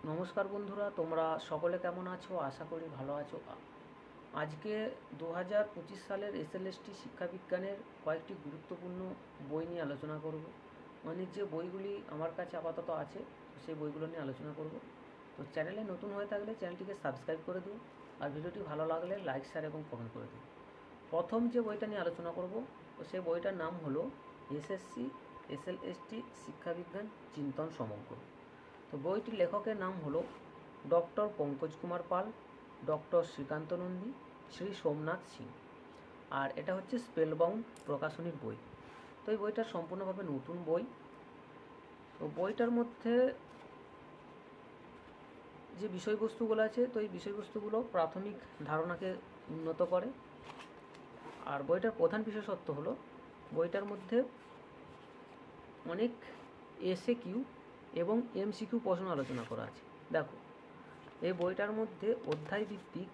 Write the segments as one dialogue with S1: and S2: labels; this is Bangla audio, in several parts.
S1: নমস্কার বন্ধুরা, তোমরা সকলে কেমন আছো? আশা করি ভালো আছো। আজকে 2025 সালের এসএলএসটি শিক্ষাবিজ্ঞানের কয়েকটি গুরুত্বপূর্ণ বই নিয়ে আলোচনা করব। মানে যে বইগুলি আমার কাছে আপাতত আছে সেই বইগুলো নিয়ে আলোচনা করব। তো চ্যানেলে নতুন হয়ে থাকলে চ্যানেলটিকে সাবস্ক্রাইব করে দিও, আর ভিডিওটি ভালো লাগলে লাইক, শেয়ার এবং কমেন্ট করে দিও। প্রথম যে বইটা নিয়ে আলোচনা করব তো সেই বইটার নাম হলো এসএসসি এসএলএসটি শিক্ষাবিজ্ঞান চিন্তন সমগ্র। তো বইটির লেখকের নাম হলো ডক্টর পঙ্কজ কুমার পাল, ডক্টর শ্রীকান্ত নন্দী, শ্রী সোমনাথ সিং। আর এটা হচ্ছে স্পেলবাউন্ড প্রকাশনীর বই। তো এই বইটা সম্পূর্ণভাবে নতুন বই। তো বইটার মধ্যে যে বিষয়বস্তুগুলো আছে, তো এই বিষয়বস্তুগুলো প্রাথমিক ধারণাকে উন্নত করে। আর বইটার প্রধান বিশেষত্ব হলো বইটার মধ্যে অনেক এসএকিউ এবং এমসিকিউ প্রশ্ন আলোচনা করা আছে। দেখো, এই বইটার মধ্যে অধ্যায় ভিত্তিক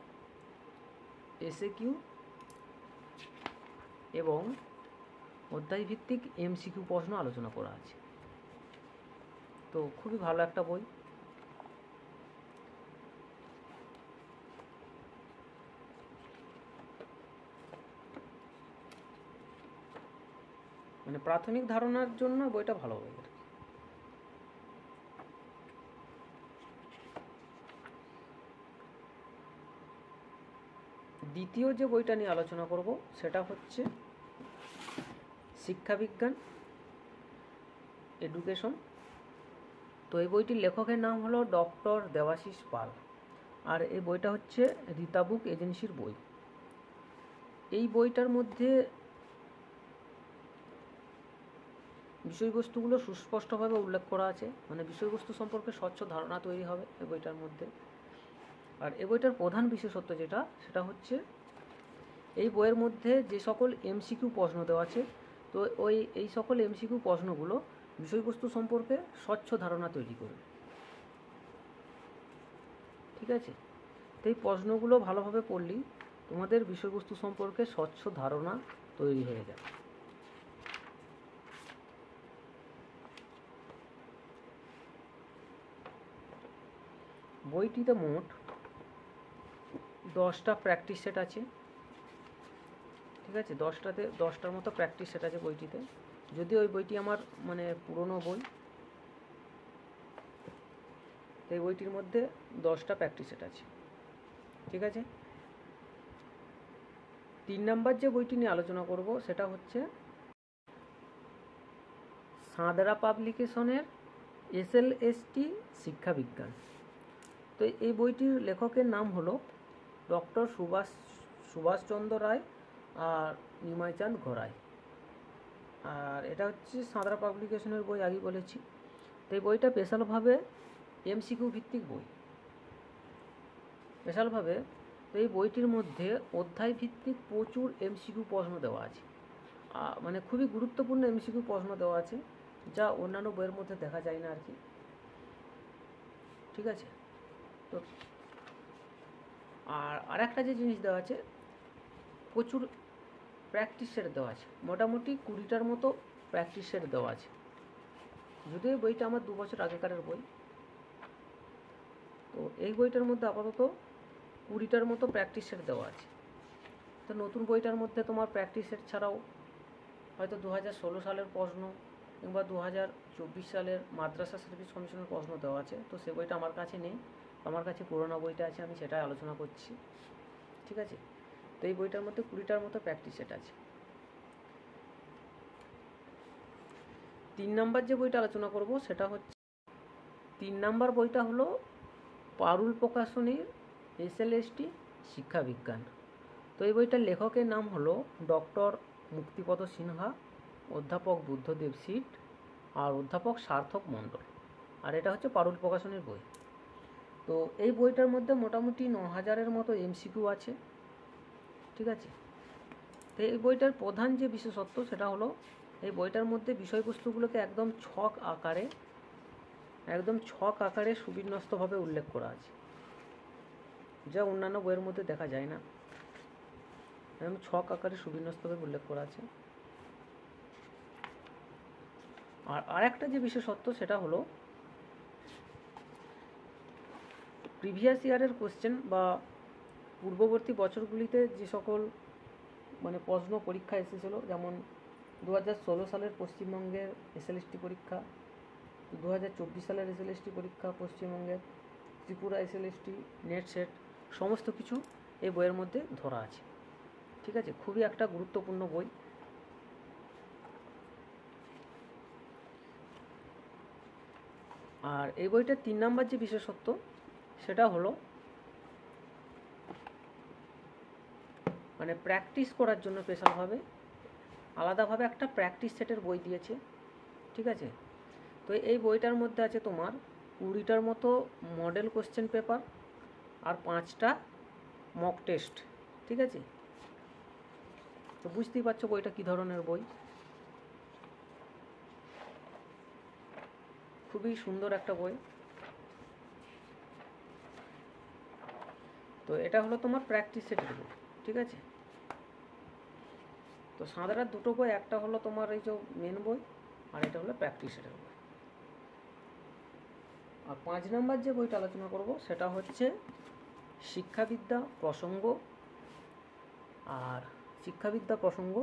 S1: এসএকিউ এবং অধ্যায় ভিত্তিক এমসিকিউ প্রশ্ন আলোচনা করা আছে। তো খুবই ভালো একটা বই। মানে প্রাথমিক ধারণার জন্য বইটা ভালো বই আর কি। দ্বিতীয় যে বইটা নিয়ে আলোচনা করব সেটা হচ্ছে শিক্ষাবিজ্ঞান এডুকেশন। তো এই বইটির লেখকের নাম হলো ডক্টর দেবাশিস পাল, আর এই বইটা হচ্ছে রীতা বুক এজেন্সির বই। এই বইটার মধ্যে বিষয়বস্তুগুলো সুস্পষ্টভাবে উল্লেখ করা আছে, মানে বিষয়বস্তু সম্পর্কে স্বচ্ছ ধারণা তৈরি হবে এই বইটার মধ্যে। আর এই বইটার প্রধান বিশেষত্ব সেটা হচ্ছে এই বইয়ের মধ্যে যে সকল এমসিকিউ প্রশ্ন দেওয়া আছে, তো এই সকল এমসিকিউ প্রশ্নগুলো বিষয়বস্তু সম্পর্কে স্বচ্ছ ধারণা তৈরি করবে। ঠিক আছে? তো এই প্রশ্নগুলো ভালোভাবে পড়লেই তোমাদের বিষয়বস্তু সম্পর্কে স্বচ্ছ ধারণা তৈরি হয়ে যাবে। বইটিতে মোট 10টা প্র্যাকটিস সেট আছে। ঠিক আছে, 10টার মতো প্র্যাকটিস সেট আছে বইটিতে। যদিও ওই বইটি আমার মানে পুরনো বই, এই বইটির মধ্যে 10টা প্র্যাকটিস সেট আছে। ঠিক আছে, 3 নাম্বার যে বইটি নিয়ে আলোচনা করব সেটা হচ্ছে সাঁতরা পাবলিকেশনের এসএলএসটি শিক্ষাবিজ্ঞান। তো এই বইটির লেখকের নাম হলো ডক্টর সুভাষচন্দ্র রায় আর নিমাইচাঁদ ঘোড়াই। আর এটা হচ্ছে সাঁতরা পাবলিকেশনের বই, আগেই বলেছি। তো এই বইটা স্পেশালভাবে এমসিকিউ ভিত্তিক বই। স্পেশালভাবে তো এই বইটির মধ্যে অধ্যায় ভিত্তিক প্রচুর এমসিকিউ প্রশ্ন দেওয়া আছে, মানে খুবই গুরুত্বপূর্ণ এমসিকিউ প্রশ্ন দেওয়া আছে, যা অন্যান্য বইয়ের মধ্যে দেখা যায় না আর কি। ঠিক আছে, তো আর একটা যে জিনিস দেওয়া আছে, প্রচুর প্র্যাকটিস সেট দেওয়া আছে। মোটামুটি 20টার মতো প্র্যাকটিস সেট দেওয়া আছে। যদিও এই বইটা আমার 2 বছর আগেকারের বই। তো এই বইটার মধ্যে আপাতত 20টার মতো প্র্যাকটিস সেট দেওয়া আছে। তো নতুন বইটার মধ্যে তোমার প্র্যাকটিস সেট ছাড়াও হয়তো 2016 সালের প্রশ্ন কিংবা 2024 সালের মাদ্রাসা সার্ভিস কমিশনের প্রশ্ন দেওয়া আছে। তো সে বইটা আমার কাছে নেই, আমার কাছে পুরোনো বইটা আছে, আমি সেটাই আলোচনা করছি। ঠিক আছে, তো এই বইটার মধ্যে 20টার মতো প্র্যাকটিস সেট আছে। 3 নাম্বার যে বইটা আলোচনা করব সেটা হচ্ছে 3 নাম্বার বইটা হলো পারুল প্রকাশনীর এসএলএসটি শিক্ষাবিজ্ঞান। তো এই বইটার লেখকের নাম হলো ডক্টর মুক্তিপদ সিনহা, অধ্যাপক বুদ্ধদেব সিট আর অধ্যাপক সার্থক মণ্ডল। আর এটা হচ্ছে পারুল প্রকাশনীর বই। তো এই বইটার মধ্যে মোটামুটি 9000-এর মতো এমসিকিউ আছে। ঠিক আছে, তো এই বইটার প্রধান যে বিশেষত্ব সেটা হলো এই বইটার মধ্যে বিষয়বস্তুগুলোকে একদম ছক আকারে সুবিন্যস্তভাবে উল্লেখ করা আছে, যা অন্যান্য বইয়ের মধ্যে দেখা যায় না। একদম ছক আকারে সুবিন্যস্তভাবে উল্লেখ করা আছে। আর আরেকটা যে বিশেষত্ব সেটা হলো প্রিভিয়াস ইয়ারের কোশ্চেন বা পূর্ববর্তী বছরগুলিতে যে সকল মানে প্রশ্ন পরীক্ষা এসেছিলো, যেমন 2016 সালের পশ্চিমবঙ্গের এসএলএসটি পরীক্ষা, 2024 সালের এসএলএসটি পরীক্ষা পশ্চিমবঙ্গের, ত্রিপুরা এসএলএসটি, নেট সেট, সমস্ত কিছু এই বইয়ের মধ্যে ধরা আছে। ঠিক আছে, খুবই একটা গুরুত্বপূর্ণ বই। আর এই বইটার 3 নাম্বার যে বিশেষত্ব সেটা হলো মানে প্র্যাকটিস করার জন্য স্পেশালভাবে আলাদাভাবে একটা প্র্যাকটিস সেটের বই দিয়েছে। ঠিক আছে, তো এই বইটার মধ্যে আছে তোমার 20টার মতো মডেল কোশ্চেন পেপার আর 5টা মক টেস্ট। ঠিক আছে, তো বুঝতেই পারছো বইটা কী ধরনের বই। খুবই সুন্দর একটা বই। তো এটা হলো তোমার প্র্যাকটিস সেটের বই। ঠিক আছে, তো সাঁতরার দুটো বই, একটা হলো তোমার এই যে মেন বই আর এটা হলো প্র্যাকটিস সেটের বই। আর 5 নাম্বার যে বইটা আলোচনা করব সেটা হচ্ছে শিক্ষাবিদ্যা প্রসঙ্গ। আর শিক্ষাবিদ্যা প্রসঙ্গ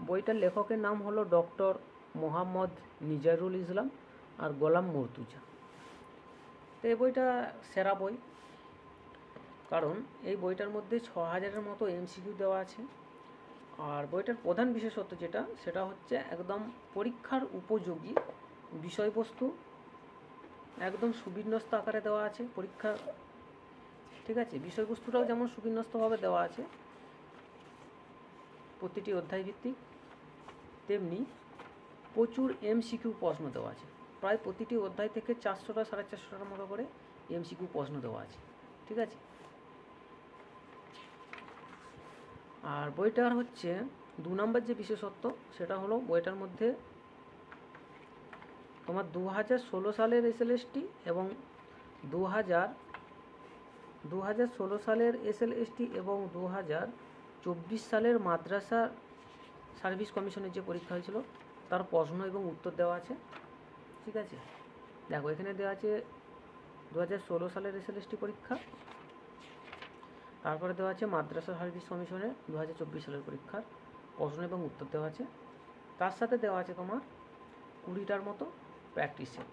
S1: বইটার লেখকের নাম হলো ডক্টর মোহাম্মদ নিজারুল ইসলাম আর গোলাম মুর্তুজা। তো এই বইটা সেরা বই, কারণ এই বইটার মধ্যে 6000-এর মতো এমসিকিউ দেওয়া আছে। আর বইটার প্রধান বিশেষত্ব যেটা সেটা হচ্ছে একদম পরীক্ষার উপযোগী বিষয়বস্তু, একদম সুবিন্যস্ত আকারে দেওয়া আছে পরীক্ষা। ঠিক আছে, বিষয়বস্তুটাও যেমন সুবিন্যস্তভাবে দেওয়া আছে প্রতিটি অধ্যায় ভিত্তিক, তেমনি প্রচুর এমসিকিউ প্রশ্ন দেওয়া আছে। প্রায় প্রতিটি অধ্যায় থেকে 400টা 450টার মতো করে এমসিকিউ প্রশ্ন দেওয়া আছে। ঠিক আছে, আর বইটার হচ্ছে 2 নাম্বার যে বিশেষত্ব সেটা হলো বইটার মধ্যে তোমার 2016 সালের এসএলএসটি এবং 2016 সালের এসএলএসটি এবং 2024 সালের মাদ্রাসা সার্ভিস কমিশনের যে পরীক্ষা হয়েছিল তার প্রশ্ন এবং উত্তর দেওয়া আছে। ঠিক আছে, দেখো এখানে দেওয়া আছে 2016 সালের এসএলএসটি পরীক্ষা, তারপরে দেওয়া আছে মাদ্রাসা সার্ভিস কমিশনের 2024 সালের পরীক্ষার প্রশ্ন এবং উত্তর দেওয়া আছে। তার সাথে দেওয়া আছে তোমার 20টার মতো প্র্যাকটিস সেট।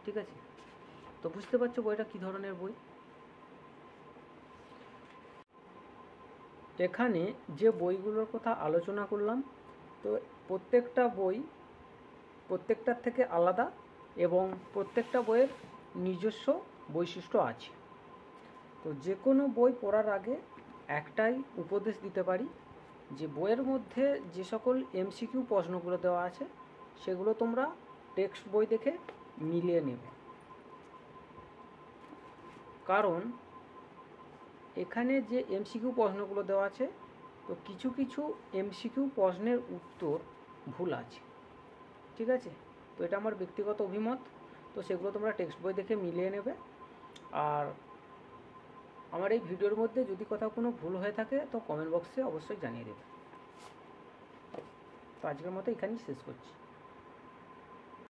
S1: ঠিক আছে, তো বুঝতে পারছো বইটা কী ধরনের বই। এখানে যে বইগুলোর কথা আলোচনা করলাম, তো প্রত্যেকটা বই প্রত্যেকটার থেকে আলাদা এবং প্রত্যেকটা বইয়ের নিজস্ব বৈশিষ্ট্য আছে। তো যে কোনো বই পড়ার আগে একটাই উপদেশ দিতে পারি যে বইয়ের মধ্যে যে সকল এমসিকিউ প্রশ্নগুলো দেওয়া আছে সেগুলো তোমরা টেক্সট বই দেখে মিলিয়ে নেবে, কারণ এখানে যে এমসিকিউ প্রশ্নগুলো দেওয়া আছে তো কিছু কিছু এমসিকিউ প্রশ্নের উত্তর ভুল আছে। ঠিক আছে, তো এটা আমার ব্যক্তিগত অভিমত, তো সেগুলো তোমরা টেক্সট বই দেখে মিলিয়ে নেবে। আর আমার এই ভিডিওর মধ্যে যদি কোথাও কোনো ভুল হয়ে থাকে তো কমেন্ট বক্সে অবশ্যই জানিয়ে দেবে। তো আজকের মতো এখানেই শেষ করছি।